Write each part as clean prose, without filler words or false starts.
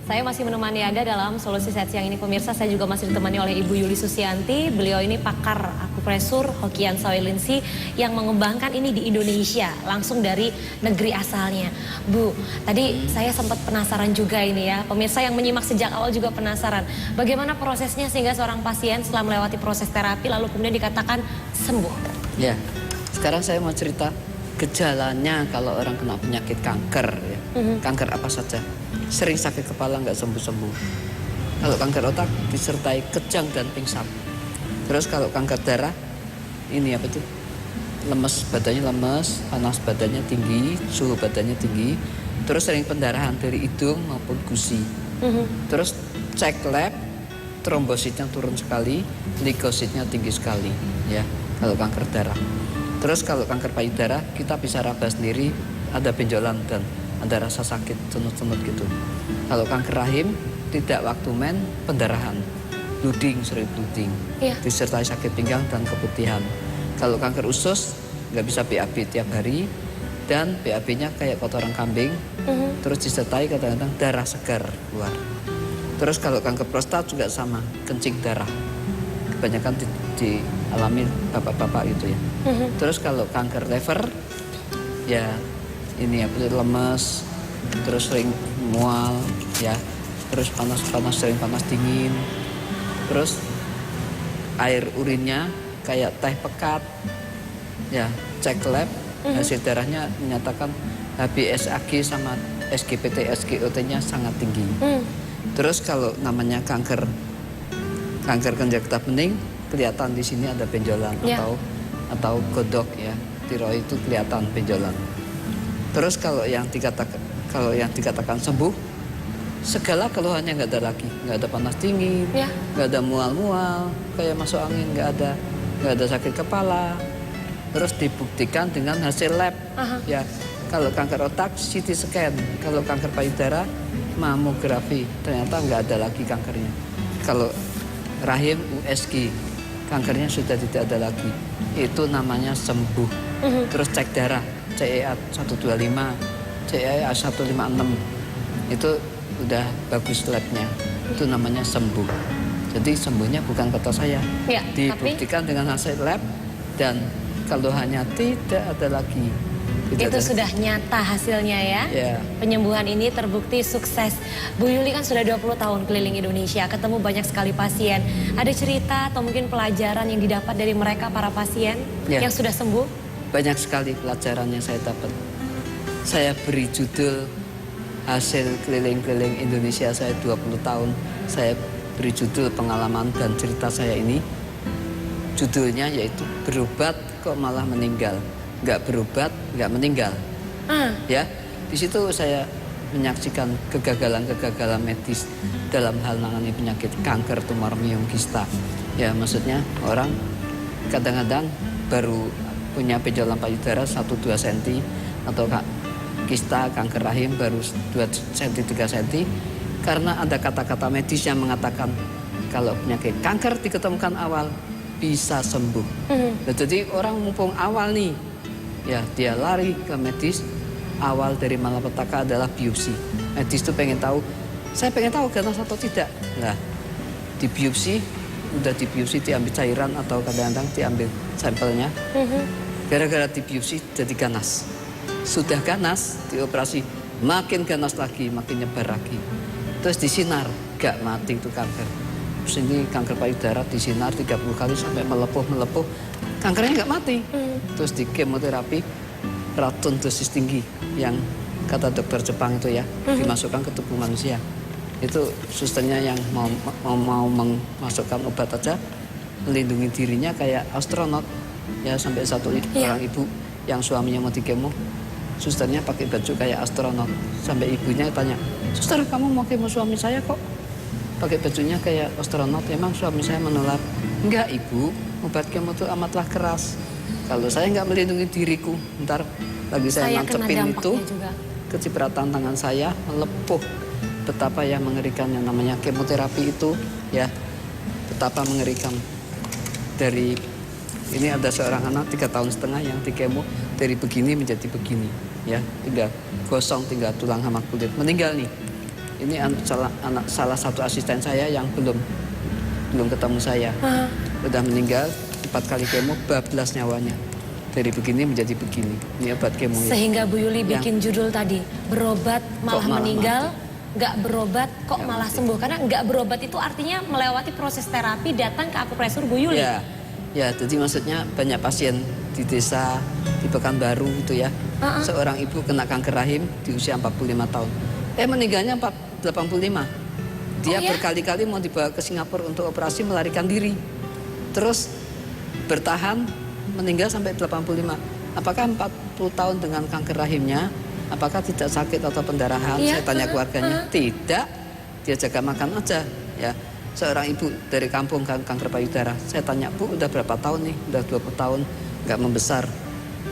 Saya masih menemani Anda dalam Solusi Sehat Siang ini pemirsa. Saya juga masih ditemani oleh Ibu Yuli Susianti. Beliau ini pakar akupresur Hokian Sawelinsi yang mengembangkan ini di Indonesia langsung dari negeri asalnya. Bu, tadi saya sempat penasaran juga ini ya. Pemirsa yang menyimak sejak awal juga penasaran. Bagaimana prosesnya sehingga seorang pasien setelah melewati proses terapi lalu kemudian dikatakan sembuh? Ya, sekarang saya mau cerita gejalanya kalau orang kena penyakit kanker ya. Kanker apa saja. Sering sakit kepala nggak sembuh-sembuh. Kalau kanker otak disertai kejang dan pingsan. Terus kalau kanker darah ini apa tuh? Lemes, badannya lemes, panas badannya tinggi, suhu badannya tinggi. Terus sering pendarahan dari hidung maupun gusi. Terus cek lab, trombositnya turun sekali, leukositnya tinggi sekali ya. Kalau kanker darah. Terus kalau kanker payudara kita bisa raba sendiri, ada benjolan dan ada rasa sakit cenut-cenut gitu. Kalau kanker rahim tidak waktu men, pendarahan, bleeding, sering bleeding, disertai sakit pinggang dan keputihan. Kalau kanker usus nggak bisa BAB tiap hari dan BAB-nya kayak kotoran kambing, terus disertai kadang-kadang darah segar keluar. Terus kalau kanker prostat juga sama, kencing darah. Kebanyakan dialami bapak-bapak gitu ya. Terus kalau kanker lever ya ini apa lemes, terus sering mual ya, terus panas-panas, sering panas dingin, terus air urinnya kayak teh pekat ya, cek lab hasil darahnya menyatakan HbSAg sama SGPT SGOT-nya sangat tinggi. Terus kalau namanya kanker kelenjar getah bening kelihatan di sini ada benjolan atau godok ya, tiroid itu kelihatan benjolan. Terus kalau yang dikatakan sembuh, segala keluhannya nggak ada lagi, nggak ada panas dingin, nggak ada mual-mual, kayak masuk angin, nggak ada sakit kepala. Terus dibuktikan dengan hasil lab, ya. Kalau kanker otak CT scan, kalau kanker payudara mamografi, ternyata nggak ada lagi kankernya. Kalau rahim USG, kankernya sudah tidak ada lagi, itu namanya sembuh. Terus cek darah. CEA 125, CEA 156, itu udah bagus labnya, itu namanya sembuh. Jadi sembuhnya bukan kata saya, dibuktikan dengan hasil lab dan keluhannya tidak ada lagi. Itu sudah nyata hasilnya ya. Penyembuhan ini terbukti sukses. Bu Yuli kan sudah 20 tahun keliling Indonesia, ketemu banyak sekali pasien. Ada cerita atau mungkin pelajaran yang didapat dari mereka para pasien yang sudah sembuh? Banyak sekali pelajaran yang saya dapat. Saya beri judul hasil keliling-keliling Indonesia saya 20 tahun. Saya beri judul pengalaman dan cerita saya ini. Judulnya yaitu berobat kok malah meninggal. Nggak berobat, nggak meninggal. Ya, di situ saya menyaksikan kegagalan-kegagalan medis dalam hal menangani penyakit kanker tumor miom-kista. Ya, maksudnya orang kadang-kadang baru punya benjolan payudara 1-2 cm atau kista kanker rahim baru 2 cm 3 cm karena ada kata-kata medis yang mengatakan kalau penyakit kanker diketemukan awal bisa sembuh. Jadi orang mumpung awal nih ya dia lari ke medis. Awal dari malapetaka adalah biopsi. Medis itu pengen tahu, saya pengen tahu ganas atau tidak. Nah, di biopsi udah dibiopsi diambil cairan atau kadang-kadang diambil sampelnya. Gara-gara dibiopsi jadi ganas. Sudah ganas, dioperasi, makin ganas lagi, makin nyebar lagi. Terus disinar, gak mati itu kanker. Terus ini kanker payudara disinar 30 kali sampai melepuh. Kankernya gak mati. Terus di kemoterapi, racun dosis tinggi yang kata dokter Jepang itu ya, dimasukkan ke tubuh manusia. Itu susternya yang mau memasukkan obat aja, melindungi dirinya kayak astronot. Ya sampai satu orang ibu yang suaminya mau dikemo, susternya pakai baju kayak astronot. Sampai ibunya tanya, suster kamu mau kemo suami saya kok pakai bajunya kayak astronot, emang suami saya menular? Enggak ibu, obat kemo itu amatlah keras. Kalau saya nggak melindungi diriku, ntar lagi saya nancepin itu, kecipratan tangan saya melepuh. Betapa yang mengerikan yang namanya kemoterapi itu ya, betapa mengerikan. Dari ini ada seorang anak 3,5 tahun yang dikemo dari begini menjadi begini ya, tinggal gosong, tinggal tulang sama kulit, meninggal nih. Ini salah satu asisten saya yang belum ketemu saya. Udah meninggal 4 kali kemo, bablas nyawanya. Dari begini menjadi begini. Ini obat kemo. Sehingga Bu Yuli bikin judul tadi, berobat malah meninggal, nggak berobat kok malah sembuh. Karena nggak berobat itu artinya melewati proses terapi, datang ke akupresur Bu Yuli. Ya, jadi maksudnya banyak pasien di desa, di Pekanbaru itu ya. Seorang ibu kena kanker rahim di usia 45 tahun. Meninggalnya 85. Dia berkali-kali mau dibawa ke Singapura untuk operasi melarikan diri. Terus bertahan, meninggal sampai 85. Apakah 40 tahun dengan kanker rahimnya, apakah tidak sakit atau pendarahan? Saya tanya keluarganya, tidak. Dia jaga makan aja. Ya, seorang ibu dari kampung kanker payudara. Saya tanya, Bu, udah berapa tahun nih? Udah 20 tahun, nggak membesar.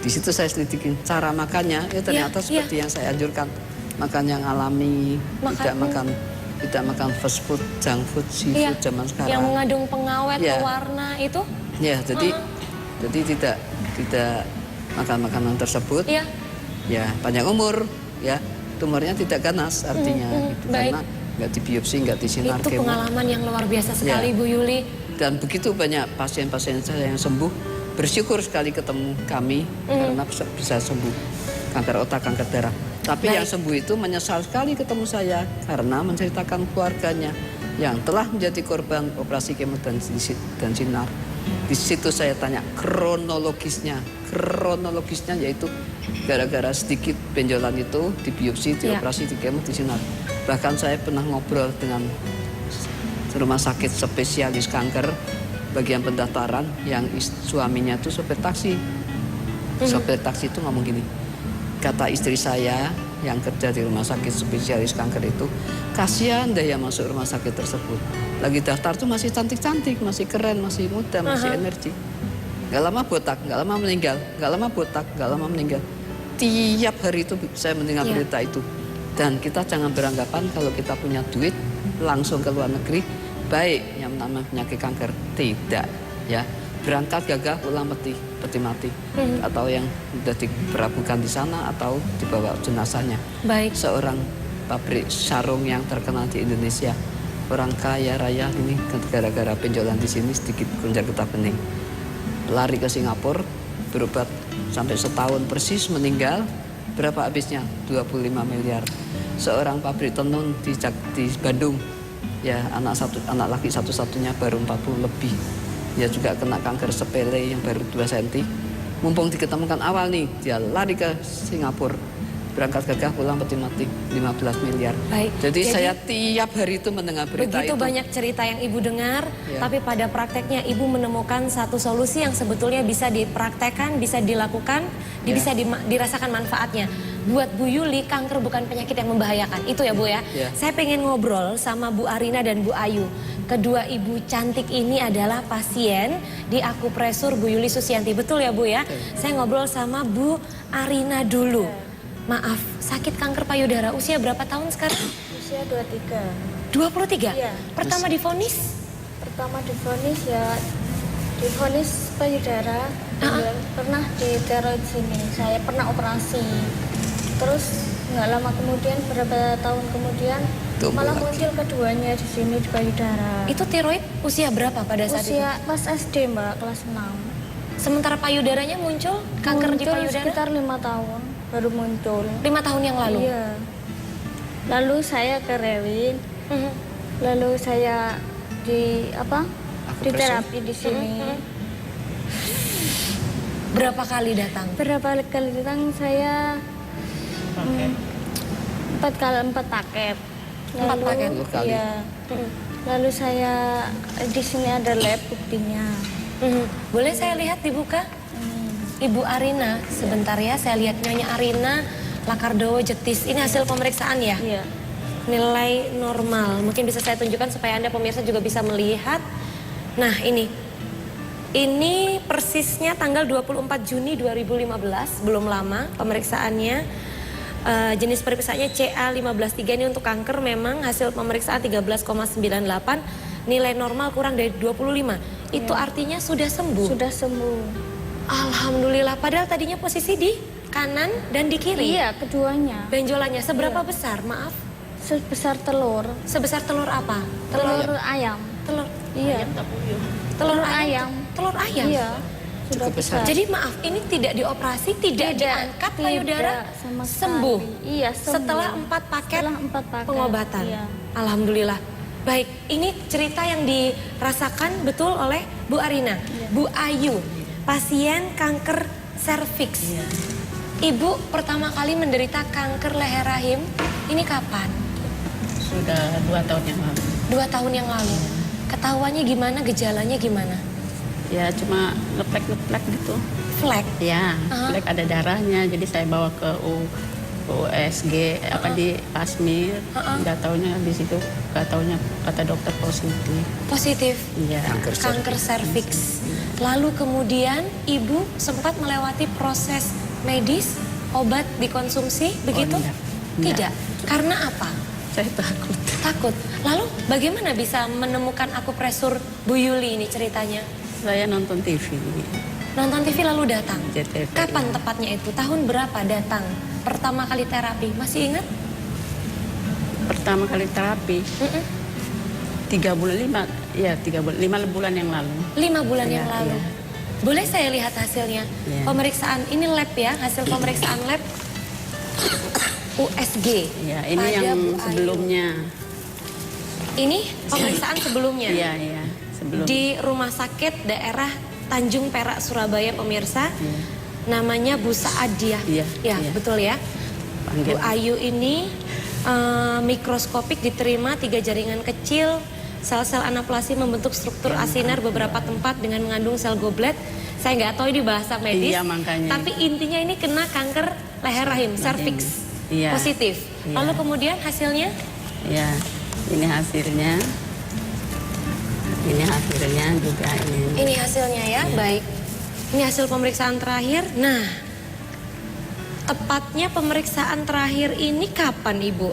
Di situ saya selidikin cara makannya, ternyata seperti yang saya anjurkan. Makan yang alami, tidak makan fast food, junk food, seafood zaman sekarang. Yang mengandung pengawet, pewarna itu? Ya, jadi tidak makan makanan tersebut. Ya, panjang umur, ya, tumornya tidak ganas artinya. Karena nggak dibiopsi, nggak disinar kemo. Itu pengalaman yang luar biasa sekali, Bu Yuli. Dan begitu banyak pasien-pasien saya yang sembuh, bersyukur sekali ketemu kami karena bisa sembuh kanker otak, kanker darah. Tapi yang sembuh itu menyesal sekali ketemu saya karena menceritakan keluarganya yang telah menjadi korban operasi kemo dan sinar. Di situ saya tanya kronologisnya yaitu gara-gara sedikit benjolan itu dibiopsi, dioperasi, di kemo, di sinar. Bahkan saya pernah ngobrol dengan rumah sakit spesialis kanker bagian pendaftaran yang suaminya itu sopir taksi. Sopir taksi itu ngomong gini, kata istri saya yang kerja di rumah sakit spesialis kanker itu, kasihan deh yang masuk rumah sakit tersebut. Lagi daftar tuh masih cantik-cantik, masih keren, masih muda, masih energi. Gak lama botak, gak lama meninggal, gak lama botak, gak lama meninggal. Tiap hari itu saya mendengar berita itu. Dan kita jangan beranggapan kalau kita punya duit langsung ke luar negeri, baik yang namanya penyakit kanker. Tidak, ya. Berangkat gagah, pulang peti mati. Atau yang sudah diperlakukan di sana atau dibawa jenazahnya. Seorang pabrik sarung yang terkenal di Indonesia, orang kaya raya ini gara-gara benjolan di sini sedikit gonjang getah bening, lari ke Singapura, berobat sampai setahun persis, meninggal. Berapa habisnya? 25 miliar. Seorang pabrik tenun di Bandung, ya, anak laki satu-satunya baru 40 lebih. Dia juga kena kanker sepele yang baru 2 cm. Mumpung diketemukan awal nih, dia lari ke Singapura. Berangkat gagah, pulang peti mati, 15 miliar. Jadi saya tiap hari itu mendengar berita itu. Begitu banyak cerita yang Ibu dengar, tapi pada prakteknya Ibu menemukan satu solusi yang sebetulnya bisa dipraktekkan, bisa dilakukan, bisa dirasakan manfaatnya. Buat Bu Yuli, kanker bukan penyakit yang membahayakan. Itu ya Bu ya. Saya pengen ngobrol sama Bu Arina dan Bu Ayu. Kedua ibu cantik ini adalah pasien di akupresur Bu Yuli Susianti. Betul ya Bu ya? Saya ngobrol sama Bu Arina dulu. Maaf, sakit kanker payudara usia berapa tahun sekarang? Usia 23. 23? Iya. Pertama divonis? Pertama divonis ya, divonis payudara. Pernah diteror di sini. Saya pernah operasi. Terus nggak lama kemudian, beberapa tahun kemudian, malah muncul keduanya di sini di payudara. Itu tiroid usia berapa pada saat itu? Usia pas SD Mbak, kelas 6. Sementara payudaranya muncul kanker di payudara? Sekitar 5 tahun baru muncul. 5 tahun yang lalu? Iya. Lalu saya ke Rewin. Lalu saya di terapi di sini. Berapa kali datang? Berapa kali datang saya 4 paket. 4 paket? Iya. Lalu saya di sini ada lab buktinya. Boleh saya lihat dibuka? Ibu Arina, sebentar ya, saya lihat Nyonya Arina, Lakardowo Jetis. Ini hasil pemeriksaan ya? Iya. Nilai normal. Mungkin bisa saya tunjukkan supaya Anda pemirsa juga bisa melihat. Nah, ini persisnya tanggal 24 Juni 2015, belum lama pemeriksaannya. Jenis pemeriksaannya CA153, ini untuk kanker. Memang hasil pemeriksaan 13,98, nilai normal kurang dari 25. Itu artinya sudah sembuh? Sudah sembuh. Alhamdulillah, padahal tadinya posisi di kanan dan di kiri. Iya, keduanya. Benjolannya seberapa besar, maaf? sebesar telur. Sebesar telur apa? Telur ayam. Telur Iya. telur ayam. Telur ayam. Iya. Sudah Cukup besar. besar. Jadi maaf, ini tidak dioperasi, tidak diangkat payudara, sama sekali. sembuh. Iya, sembuh. Setelah 4 paket Setelah 4 paket pengobatan. Iya. Alhamdulillah. Baik, ini cerita yang dirasakan betul oleh Bu Arina. Iya. Bu Ayu, pasien kanker serviks. Iya. Ibu pertama kali menderita kanker leher rahim, ini kapan? Sudah 2 tahun yang lalu. 2 tahun yang lalu. Ketahuannya gimana, gejalanya gimana? Ya cuma ngeplek gitu. Flek. Ya, flek ada darahnya. Jadi saya bawa ke USG di Pasmir. Nggak taunya di situ, nggak taunya kata dokter positif. Positif. Iya. Kanker serviks. Lalu kemudian ibu sempat melewati proses medis, obat dikonsumsi, begitu? enggak. Tidak. Karena apa? Saya takut. Takut. Lalu bagaimana bisa menemukan akupresur Bu Yuli ini ceritanya? Saya nonton TV. Nonton TV lalu datang. JTV. Kapan tepatnya itu? Tahun berapa datang? Pertama kali terapi, masih ingat? Pertama kali terapi 3 bulan 5 bulan yang lalu. 5 bulan yang Iya, lalu. iya. Boleh saya lihat hasilnya? Iya. Pemeriksaan, ini lab ya, hasil pemeriksaan lab USG. Ya, ini pada yang Bu Ayu. sebelumnya. Ini pemeriksaan sebelumnya. Iya, iya, sebelum. Di Rumah Sakit Daerah Tanjung Perak, Surabaya, pemirsa. Iya. Namanya Bu Saadiah. Iya, Ya, iya. betul ya. Panggil. Bu Ayu ini mikroskopik diterima 3 jaringan kecil. Sel-sel anaplasi membentuk struktur asinar beberapa tempat dengan mengandung sel goblet. Saya nggak tahu ini bahasa medis. Iya, makanya. Tapi intinya ini kena kanker leher rahim, serviks. Iya. Positif. Iya. Lalu kemudian hasilnya? Ya, ini hasilnya. Ini hasilnya juga ini. Ini hasilnya ya, baik. Ini hasil pemeriksaan terakhir. Nah, tepatnya pemeriksaan terakhir ini kapan, Ibu?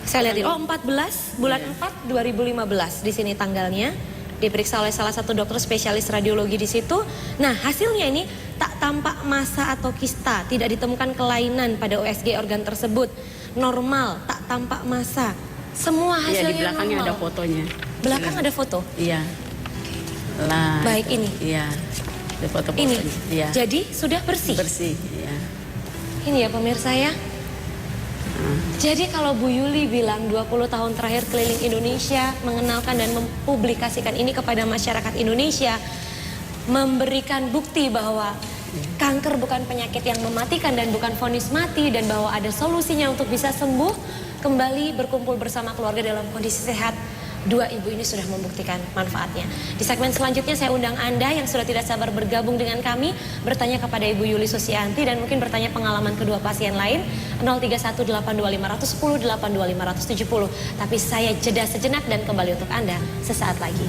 Saya lihat, 14 bulan 4 2015 di sini tanggalnya. Diperiksa oleh salah satu dokter spesialis radiologi di situ. Nah, hasilnya ini tak tampak massa atau kista, tidak ditemukan kelainan pada USG organ tersebut. Normal, tak tampak massa. Semua Iya, hasilnya di belakangnya normal. ada fotonya. Belakang ada foto. Iya. Lah. Baik, ini. Iya. Ada foto-fotonya. Ini. Iya. Jadi sudah bersih. Bersih, iya. Ini ya pemirsa ya. Jadi kalau Bu Yuli bilang 20 tahun terakhir keliling Indonesia mengenalkan dan mempublikasikan ini kepada masyarakat Indonesia, memberikan bukti bahwa kanker bukan penyakit yang mematikan dan bukan vonis mati, dan bahwa ada solusinya untuk bisa sembuh, kembali berkumpul bersama keluarga dalam kondisi sehat. 2 ibu ini sudah membuktikan manfaatnya. Di segmen selanjutnya saya undang Anda yang sudah tidak sabar bergabung dengan kami, bertanya kepada Ibu Yuli Susianti dan mungkin bertanya pengalaman kedua pasien lain. 0318251082570. Tapi saya jeda sejenak dan kembali untuk Anda sesaat lagi.